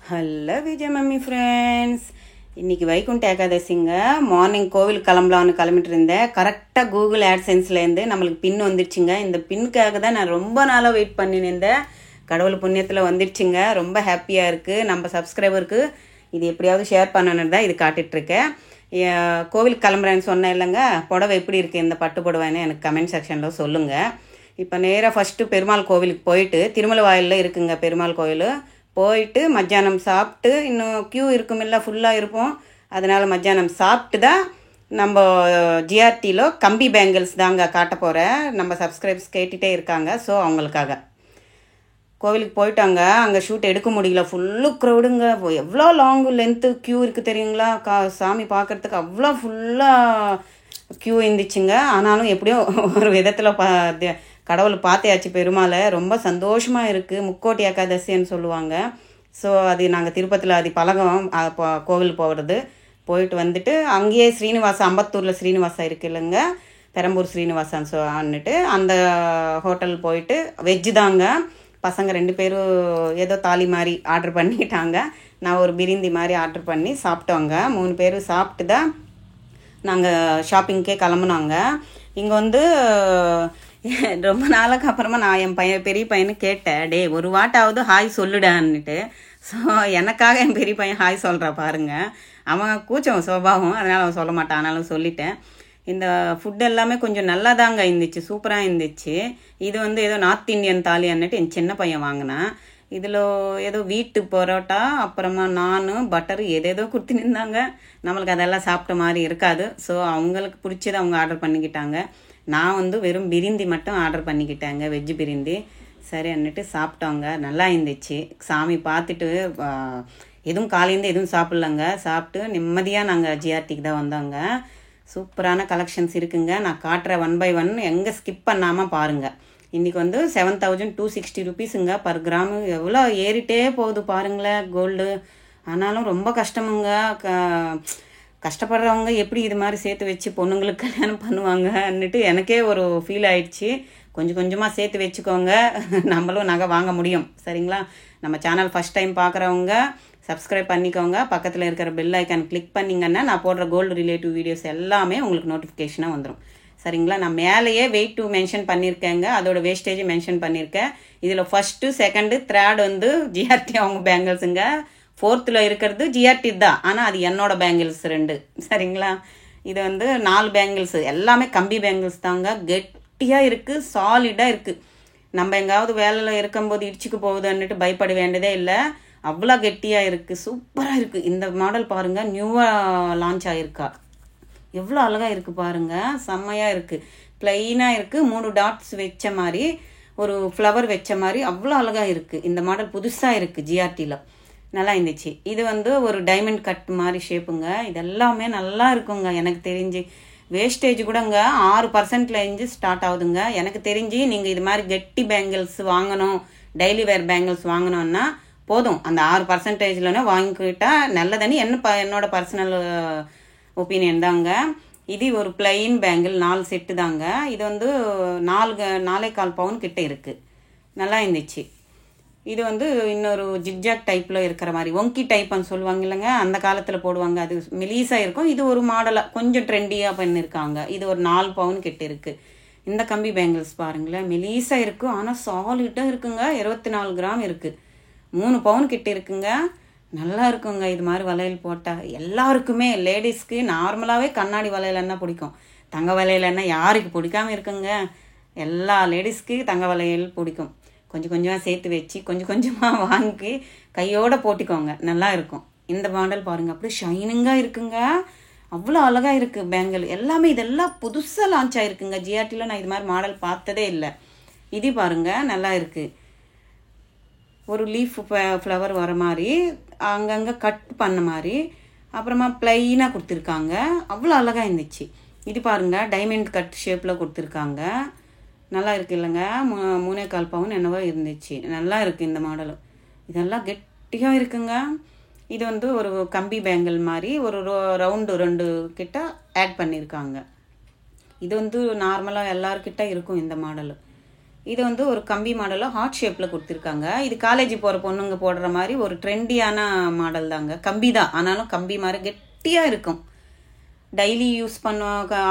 Hello Vijay mummy friends, இன்றைக்கி Vaikunta ஏகாதசிங்க. Morning கோவிலுக்கு கிளம்பலான்னு கிளம்பிட்டு இருந்தேன். கரெக்டாக கூகுள் ஆட்சென்ஸ்லேருந்து நம்மளுக்கு பின் வந்துடுச்சுங்க. இந்த பின்னுக்காக தான் நான் ரொம்ப நாளாக வெயிட் பண்ணியிருந்தேன். கடவுள் புண்ணியத்தில் வந்துடுச்சுங்க. ரொம்ப ஹாப்பியாக இருக்குது. நம்ம சப்ஸ்கிரைபருக்கு இது எப்படியாவது ஷேர் பண்ணணுன்னு தான் இது காட்டிகிட்ருக்கேன். கோவிலுக்கு கிளம்புறேன்னு சொன்னேன் இல்லைங்க, புடவை எப்படி இருக்குது இந்த பட்டு புடவைன்னு எனக்கு கமெண்ட் செக்ஷனில் சொல்லுங்கள். இப்போ நேராக ஃபஸ்ட்டு பெருமாள் கோவிலுக்கு போயிட்டு, திருமலை வாயிலில் இருக்குங்க பெருமாள் கோவில். போயிட்டு மத்தியானம் சாப்பிட்டு, இன்னும் க்யூ இருக்குமில்ல, ஃபுல்லாக இருப்போம். அதனால் மத்தியானம் சாப்பிட்டு தான் நம்ம ஜிஆர்டியில் கம்பி பேங்கிள்ஸ் தாங்க காட்ட போகிறேன். நம்ம சப்ஸ்கிரைபர்ஸ் கேட்டுகிட்டே இருக்காங்க. ஸோ அவங்களுக்காக கோவிலுக்கு போயிட்டாங்க. அங்கே ஷூட் எடுக்க முடியல, ஃபுல்லு க்ரௌடுங்க. எவ்வளோ லாங்கு லென்த்து க்யூ இருக்குது தெரியுங்களா? சாமி பார்க்குறதுக்கு அவ்வளோ ஃபுல்லாக க்யூ இருந்துச்சுங்க. ஆனாலும் எப்படியோ ஒரு விதத்தில் கடவுள் பார்த்தையாச்சு பெருமாளை. ரொம்ப சந்தோஷமாக இருக்குது. முக்கோட்டி ஏகாதசின்னு சொல்லுவாங்க. ஸோ அது நாங்கள் திருப்பதியில் அது பழகம் கோவில் போகிறது. போயிட்டு வந்துட்டு அங்கேயே ஸ்ரீனிவாசா, அம்பத்தூரில் ஸ்ரீனிவாசா இருக்குது இல்லைங்க, பெரம்பூர் ஸ்ரீனிவாசான்னு அன்னுட்டு அந்த ஹோட்டல் போயிட்டு வெஜ்ஜு தாங்க. பசங்க 2 பேரும் ஏதோ தாலி மாதிரி ஆர்டர் பண்ணிக்கிட்டாங்க. நான் ஒரு பிரிந்தி மாதிரி ஆர்டர் பண்ணி சாப்பிட்டோங்க. 3 பேரும் சாப்பிட்டு தான் நாங்கள் ஷாப்பிங்க்கே கிளம்புனாங்க. இங்கே வந்து ரொம்ப நாளுக்கு அப்புறமா நான் என் பெரிய பையனுக்கு கேட்டேன், டே ஒரு வாட்டாவது ஹாய் சொல்லுடான்னுட்டு. ஸோ எனக்காக என் பெரிய பையன் ஹாய் சொல்கிறா பாருங்க. அவன் கூச்சம் சுபாவம், அதனால் அவன் சொல்ல மாட்டான். ஆனாலும் சொல்லிட்டேன். இந்த ஃபுட் எல்லாமே கொஞ்சம் நல்லா தாங்க இருந்துச்சு, சூப்பராக இருந்துச்சு. இது வந்து ஏதோ நார்த் இந்தியன் தாலி அன்னுட்டு என் சின்ன பையன் வாங்கினான். இதில் ஏதோ வீட்டு பரோட்டா, அப்புறமா நான் பட்டர் ஏதேதோ கொடுத்து நின்றாங்க. நம்மளுக்கு அதெல்லாம் சாப்பிட்ட மாதிரி இருக்காது. ஸோ அவங்களுக்கு பிடிச்சது அவங்க ஆர்டர் பண்ணிக்கிட்டாங்க. நான் வந்து வெறும் பிரிந்தி மட்டும் ஆர்டர் பண்ணிக்கிட்டேங்க, வெஜ்ஜு பிரிந்தி. சரி அன்னுட்டு சாப்பிட்டோங்க. நல்லா இருந்துச்சு. சாமி பார்த்துட்டு எதுவும் காலையிலேருந்து எதுவும் சாப்பிட்லங்க. சாப்பிட்டு நிம்மதியாக நாங்கள் ஜிஆர்டிக்கு தான் வந்தோங்க. சூப்பரான கலெக்ஷன்ஸ் இருக்குங்க. நான் காட்டுற 1 by 1 எங்கே ஸ்கிப் பண்ணாமல் பாருங்கள். இன்றைக்கி வந்து 7260 rupeesங்க பர் கிராமு. எவ்வளோ ஏறிட்டே போகுது பாருங்களேன் கோல்டு. ஆனாலும் ரொம்ப கஷ்டமுங்க. கஷ்டப்படுறவங்க எப்படி இது மாதிரி சேர்த்து வச்சு பொண்ணுங்களுக்கு கல்யாணம் பண்ணுவாங்கன்னுட்டு எனக்கே ஒரு ஃபீல் ஆயிடுச்சு. கொஞ்சம் கொஞ்சமாக சேர்த்து வச்சுக்கோங்க, நம்மளும் நகை வாங்க முடியும். சரிங்களா? நம்ம சேனல் ஃபஸ்ட் டைம் பார்க்குறவங்க சப்ஸ்கிரைப் பண்ணிக்கோங்க. பக்கத்தில் இருக்கிற பெல் ஐக்கான் கிளிக் பண்ணிங்கன்னா நான் போடுற கோல்டு ரிலேட்டிவ் வீடியோஸ் எல்லாமே உங்களுக்கு நோட்டிஃபிகேஷனாக வந்துடும். சரிங்களா? நான் மேலேயே வெயிட் 2 மென்ஷன் பண்ணியிருக்கேங்க, அதோட வேஸ்டேஜ் மென்ஷன் பண்ணியிருக்கேன். இதில் ஃபஸ்ட்டு, செகண்டு, தேர்டு வந்து ஜிஆர்டி அவங்க பேங்கிள்ஸுங்க. 4th இருக்கிறது ஜிஆர்டி தான், ஆனால் அது என்னோட பேங்கிள்ஸ் 2. சரிங்களா? இது வந்து 4 பேங்கிள்ஸு எல்லாமே கம்பி பேங்கிள்ஸ் தாங்க. கெட்டியாக இருக்குது, சாலிடாக இருக்குது. நம்ம எங்காவது வேலையில் இருக்கும்போது இடிச்சுக்கு போகுதுன்னுட்டு பயப்பட வேண்டியதே இல்லை. அவ்வளோ கெட்டியாக இருக்குது, சூப்பராக இருக்குது. இந்த மாடல் பாருங்கள், நியூவாக லான்ச் ஆகிருக்கா. எவ்வளோ அழகாக இருக்குது பாருங்கள், செம்மையாக இருக்குது. ப்ளைனாக இருக்குது, 3 டாட்ஸ் வச்ச மாதிரி, ஒரு ஃப்ளவர் வச்ச மாதிரி அவ்வளோ அழகாக இருக்குது. இந்த மாடல் புதுசாக இருக்குது ஜிஆர்டியில். நல்லா இருந்துச்சு. இது வந்து ஒரு டைமண்ட் கட் மாதிரி ஷேப்புங்க. இதெல்லாமே நல்லா இருக்குங்க. எனக்கு தெரிஞ்சு வேஸ்டேஜ் கூடங்க 6% ஸ்டார்ட் ஆகுதுங்க. எனக்கு தெரிஞ்சு நீங்கள் இது மாதிரி கெட்டி பேங்கிள்ஸ் வாங்கணும், டெய்லி வேர் பேங்கிள்ஸ் வாங்கணுன்னா போதும், அந்த 6%லனே வாங்கிக்கிட்டால் நல்லதுன்னு என்னோட பர்சனல் ஒப்பீனியன் தாங்க. இது ஒரு பிளைன் பேங்கிள் 4 செட்டு தாங்க. இது வந்து 4.25 பவுன் கிட்ட இருக்குது. நல்லா இருந்துச்சு. இது வந்து இன்னொரு ஜிக்ஜாக் டைப்பில் இருக்கிற மாதிரி, ஒங்கி டைப்னு சொல்லுவாங்க இல்லைங்க, அந்த காலத்தில் போடுவாங்க. அது மெலீஸாக இருக்கும். இது ஒரு மாடலாக கொஞ்சம் ட்ரெண்டியாக பண்ணியிருக்காங்க. இது ஒரு 4 பவுன் கிட்ட இருக்குது. இந்த கம்பி பேங்கிள்ஸ் பாருங்களேன், மெலீஸாக இருக்கும், ஆனால் சாலிட்டாக இருக்குங்க. 24 கிராம் இருக்குது. 3 பவுன் கிட்ட இருக்குங்க. நல்லா இருக்குங்க. இது மாதிரி வளையல் போட்டால் எல்லாருக்குமே, லேடிஸ்க்கு நார்மலாகவே கண்ணாடி வளையலன்னா பிடிக்கும். தங்க வளையலன்னா யாருக்கு பிடிக்காமல் இருக்குங்க? எல்லா லேடிஸ்க்கு தங்க வளையல் பிடிக்கும். கொஞ்சம் கொஞ்சமாக சேர்த்து வச்சு கொஞ்சம் கொஞ்சமாக வாங்கி கையோடு போட்டிக்கோங்க, நல்லா இருக்கும். இந்த மாடல் பாருங்கள், அப்படியே ஷைனிங்காக இருக்குங்க. அவ்வளோ அழகாக இருக்குது பேங்கிள் எல்லாமே. இதெல்லாம் புதுசாக லான்ச் ஆகிருக்குங்க ஜிஆர்டியில். நான் இது மாதிரி மாடல் பார்த்ததே இல்லை. இது பாருங்கள், நல்லா இருக்குது. ஒரு லீஃப் ஃப்ளவர் வர மாதிரி, அங்கங்கே கட் பண்ண மாதிரி, அப்புறமா ப்ளைனாக கொடுத்துருக்காங்க. அவ்வளோ அழகாக இருந்துச்சு. இது பாருங்கள், டைமண்ட் கட் ஷேப்பில் கொடுத்துருக்காங்க. நல்லா இருக்குது இல்லைங்க. 3.25 பவுன் என்னவோ இருந்துச்சு. நல்லா இருக்குது இந்த மாடலு. இதெல்லாம் கெட்டியாக இருக்குங்க. இது வந்து ஒரு கம்பி பேங்கிள் மாதிரி ஒரு ரவுண்டு 2 கிட்ட ஆட் பண்ணியிருக்காங்க. இது வந்து நார்மலாக எல்லாருக்கிட்ட இருக்கும் இந்த மாடலு. இது வந்து ஒரு கம்பி மாடலில் ஹார்ட் ஷேப்பில் கொடுத்துருக்காங்க. இது காலேஜ் போகிற பொண்ணுங்க போடுற மாதிரி ஒரு ட்ரெண்டியான மாடல் தாங்க. கம்பி தான், ஆனாலும் கம்பி மாதிரி கெட்டியாக இருக்கும். டெய்லி யூஸ்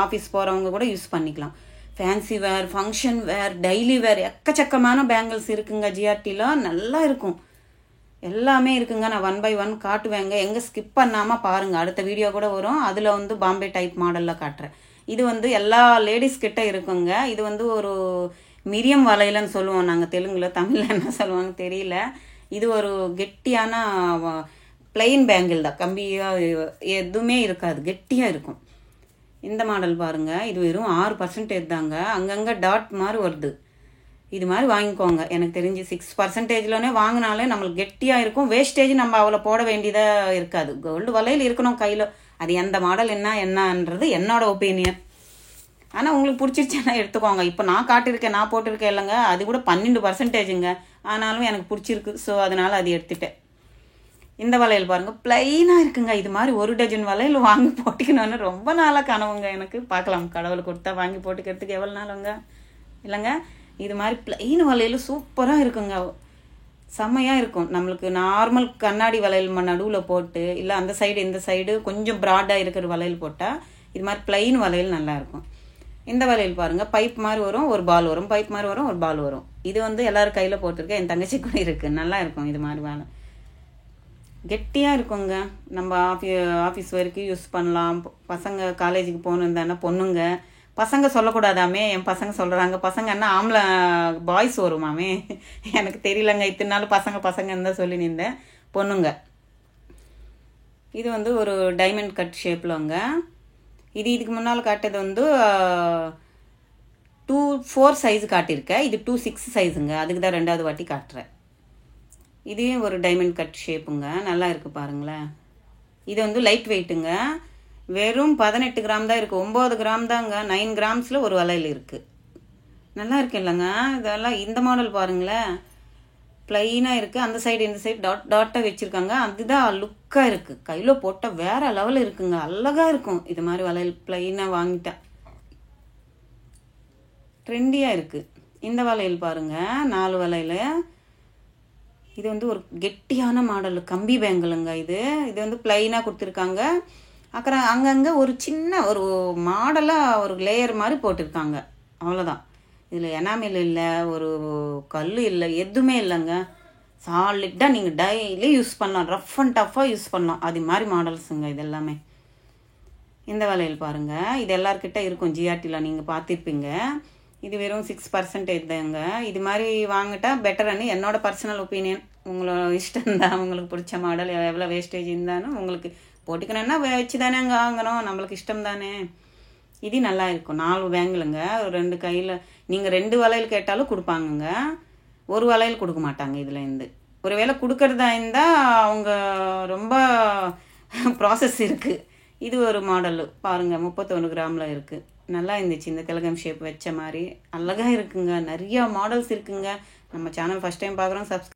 ஆஃபீஸ் போகிறவங்க கூட யூஸ் பண்ணிக்கலாம். ஃபேன்சி வேர், ஃபங்க்ஷன் வேர், டெய்லி வேர் எக்கச்சக்கமான பேங்கிள்ஸ் இருக்குங்க. ஜிஆர்டியில் நல்லா இருக்கும், எல்லாமே இருக்குங்க. நான் 1 by 1 காட்டுவேங்க, எங்கே ஸ்கிப் பண்ணாமல் பாருங்கள். அடுத்த வீடியோ கூட வரும், அதில் வந்து பாம்பே டைப் மாடலில் காட்டுறேன். இது வந்து எல்லா லேடிஸ் கிட்ட இருக்குங்க. இது வந்து ஒரு மிரியம் வளையலன்னு சொல்லுவோம் நாங்கள் தெலுங்குல. தமிழில் என்ன சொல்லுவாங்க தெரியல. இது ஒரு கெட்டியான பிளெயின் பேங்கிள் தான், கம்பியாக எதுவுமே இருக்காது, கெட்டியாக இருக்கும். இந்த மாடல் பாருங்கள், இது வெறும் 6% தாங்க. அங்கங்கே டாட் மாதிரி வருது. இது மாதிரி வாங்கிக்கோங்க. எனக்கு தெரிஞ்சு 6%லனே வாங்கினாலே நம்மளுக்கு கெட்டியாக இருக்கும். வேஸ்டேஜ் நம்ம அவ்வளோ போட வேண்டியதாக இருக்காது. கோல்டு வளையல் இருக்கணும் கையில். அது எந்த மாடல் என்னன்றது என்னோட ஒப்பீனியன். ஆனால் உங்களுக்கு பிடிச்சிருச்சுன்னா எடுத்துக்கோங்க. இப்போ நான் காட்டியிருக்கேன், நான் போட்டிருக்கேன் இல்லைங்க, அது கூட 12%ங்க. ஆனாலும் எனக்கு பிடிச்சிருக்கு, ஸோ அதனால் அது எடுத்துட்டேன். இந்த வளையல் பாருங்கள், ப்ளைனாக இருக்குங்க. இது மாதிரி 1 டஜன் வளையல் வாங்கி போட்டுக்கணும்னு ரொம்ப நாளாக கனவுங்க எனக்கு. பார்க்கலாம், கடவுள் கொடுத்தா வாங்கி போட்டுக்கிறதுக்கு எவ்வளோ நாளுங்க இல்லைங்க. இது மாதிரி ப்ளைன் வளையல் சூப்பராக இருக்குங்க, செம்மையாக இருக்கும். நம்மளுக்கு நார்மல் கண்ணாடி வளையல் நடுவில் போட்டு, இல்லை அந்த சைடு இந்த சைடு கொஞ்சம் ப்ராடாக இருக்கிற வளையல் போட்டால் இது மாதிரி ப்ளைன் வளையல் நல்லாயிருக்கும். இந்த வளையல் பாருங்கள், பைப் மாதிரி வரும், ஒரு பால் வரும், பைப் மாதிரி வரும், ஒரு பால் வரும். இது வந்து எல்லோரும் கையில் போட்டிருக்கேன், என் தங்கச்சி கூட இருக்குது, நல்லா இருக்கும். இது மாதிரி வேலை கெட்டியாக இருக்குங்க. நம்ம ஆஃபீஸ் வரைக்கும் யூஸ் பண்ணலாம். பசங்க காலேஜுக்கு போகணும் தானே பொண்ணுங்க. பசங்க சொல்லக்கூடாதாமே, என் பசங்க சொல்கிறாங்க. பசங்க என்ன ஆம்பளை பாய்ஸ் வருமாமே, எனக்கு தெரியலங்க. இத்தனை நாள் பசங்கன்னு தான் சொல்லி நின்றேன். பொண்ணுங்க. இது வந்து ஒரு டைமண்ட் கட் ஷேப்லங்க. இதுக்கு முன்னால் காட்டுறது வந்து 2-4 சைஸ் காட்டியிருக்கேன். இது 2-6 சைஸுங்க. அதுக்கு தான் 2வது வாட்டி காட்டுறேன். இதுவே ஒரு டைமண்ட் கட் ஷேப்புங்க, நல்லா இருக்குது பாருங்களேன். இது வந்து லைட் வெயிட்டுங்க, வெறும் 18 கிராம் தான் இருக்குது. 9 கிராம் தாங்க. 9 கிராம்ஸில் ஒரு வளையல் இருக்குது. நல்லா இருக்கு இல்லைங்க. இதெல்லாம் இந்த மாடல் பாருங்களேன், ப்ளைனாக இருக்குது. அந்த சைடு இந்த சைடு டாட்டாக வச்சுருக்காங்க. அதுதான் லுக்காக இருக்குது. கையில் போட்டால் வேறு லெவலில் இருக்குங்க, அழகாக இருக்கும். இது மாதிரி வளையல் ப்ளைனாக வாங்கிட்டேன், ட்ரெண்டியாக இருக்குது. இந்த வளையல் பாருங்கள், 4 வளையல். இது வந்து ஒரு கெட்டியான மாடல் கம்பி பேங்கிளுங்க. இது வந்து ப்ளைனாக கொடுத்துருக்காங்க. அப்புறம் அங்கங்கே ஒரு சின்ன ஒரு மாடலாக ஒரு லேயர் மாதிரி போட்டிருக்காங்க, அவ்வளோதான். இதில் எனாமில் இல்லை, ஒரு கல் இல்லை, எதுவுமே இல்லைங்க. சாலிட்டாக நீங்கள் டெய்லி யூஸ் பண்ணலாம், ரஃப் அண்ட் டஃப்பாக யூஸ் பண்ணலாம். அது மாதிரி மாடல்ஸுங்க இது எல்லாமே. இந்த வளையல் பாருங்கள், இது எல்லாருக்கிட்ட இருக்கும். ஜிஆர்டியில் நீங்கள் பார்த்துருப்பீங்க. இது வெறும் 6% தாங்க. இது மாதிரி வாங்கிட்டா பெட்டர்னு என்னோட பர்சனல் ஒப்பீனியன். உங்களோட இஷ்டம் தான், உங்களுக்கு பிடிச்ச மாடல் எவ்வளோ வேஸ்டேஜ் இருந்தாலும் உங்களுக்கு போட்டுக்கணுன்னா வச்சு தானே அங்கே வாங்கணும், நம்மளுக்கு இஷ்டம் தானே. இது நல்லா இருக்கும். 4 பேங்கிளுங்க. 2 கையில் நீங்கள் 2 வளையல் கேட்டாலும் கொடுப்பாங்கங்க, 1 வளையல் கொடுக்க மாட்டாங்க. இதில் இருந்து ஒரு வேளை கொடுக்கறதா இருந்தால் அவங்க ரொம்ப ப்ராசஸ் இருக்குது. இது ஒரு மாடல் பாருங்கள், 31 கிராமில் இருக்குது. நல்லா இருந்துச்சு. இந்த திலகம் ஷேப் வச்ச மாதிரி அழகாக இருக்குங்க. நிறையா மாடல்ஸ் இருக்குங்க. நம்ம சேனல் ஃபஸ்ட் டைம் பார்க்குறோம்,